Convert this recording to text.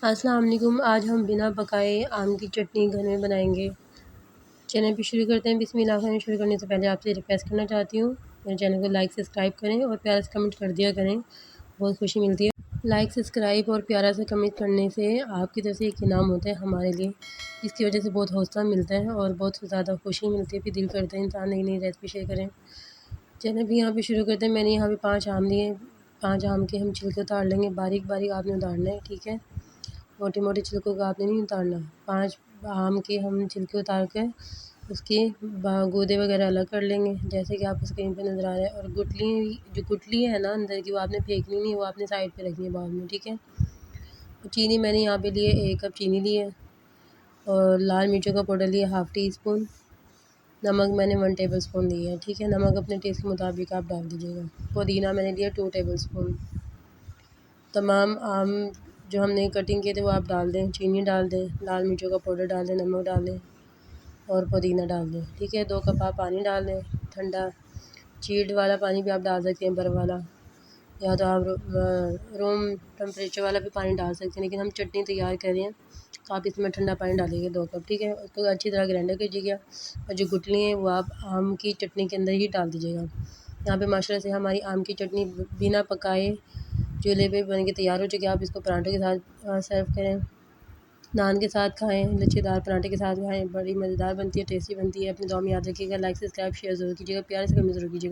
अस्सलाम वालेकुम। आज हम बिना पकाए आम की चटनी घर में बनाएंगे। चैनल पे शुरू करते हैं। बिस्मिल्लाह। शुरू करने से पहले आपसे रिक्वेस्ट करना चाहती हूँ मेरे चैनल को लाइक सब्सक्राइब करें और प्यारा से कमेंट कर दिया करें, बहुत खुशी मिलती है। लाइक सब्सक्राइब और प्यारा से कमेंट करने से आपकी तरफ से एक इनाम होता है हमारे लिए, जिसकी वजह से बहुत हौसला मिलता है और बहुत ज़्यादा खुशी मिलती है। फिर दिल करता है इंसान नई नई रेसिपी शेयर करें। चैनल भी यहाँ पे शुरू करते हैं। मैंने यहाँ पे 5 आम लिए। 5 आम के हम छिलके उतार लेंगे। बारीक बारीक आपने उतारना है, ठीक है। मोटे मोटे छिलकों का आपने नहीं उतारना। 5 आम के हम छिलके उतार कर उसके गूदे वगैरह अलग कर लेंगे, जैसे कि आपको स्क्रीन पे नज़र आ रहा है। और गुठली, जो गुठली है ना अंदर की, वो आपने फेंकनी नहीं, वो आपने साइड पे रखनी है बाद में, ठीक है। तो चीनी मैंने यहाँ पे लिए 1 कप चीनी ली है। और लाल मिर्चों का पाउडर लिया 1/2 टीस्पून। नमक मैंने 1 टेबल स्पून लिया है, ठीक है। नमक अपने टेस्ट के मुताबिक आप डाल दीजिएगा। पुदीना मैंने लिया 2 टेबल स्पून। तमाम आम जो हमने कटिंग किए थे वो आप डाल दें। चीनी डाल दें, लाल मिर्चों का पाउडर डाल दें, नमक डाल दें और पुदीना डाल दें, ठीक है। 2 कप आप पानी डाल दें, ठंडा चील्ड वाला पानी भी आप डाल सकते हैं, बर्फ़ वाला, या तो आप रूम टेम्परेचर वाला भी पानी डाल सकते हैं। लेकिन हम चटनी तैयार कर रहे हैं तो आप इसमें ठंडा पानी डालिएगा 2 कप, ठीक है। उसको अच्छी तरह ग्राइंडर कीजिएगा और जो गुठली हैं वो आप आम की चटनी के अंदर ही डाल दीजिएगा। यहाँ पे माशाल्लाह से हमारी आम की चटनी बिना पकाए चूल्हे पे बन के तैयार हो चुकी है। आप इसको पराठों के साथ सर्व करें, नान के साथ खाएँ, लच्छेदार पराठे के साथ खाएँ। बड़ी मज़ेदार बनती है, टेस्टी बनती है। अपनी दुआ में याद रखिएगा। लाइक सब्सक्राइब शेयर ज़रूर कीजिएगा, प्यार से कमेंट ज़रूर कीजिएगा।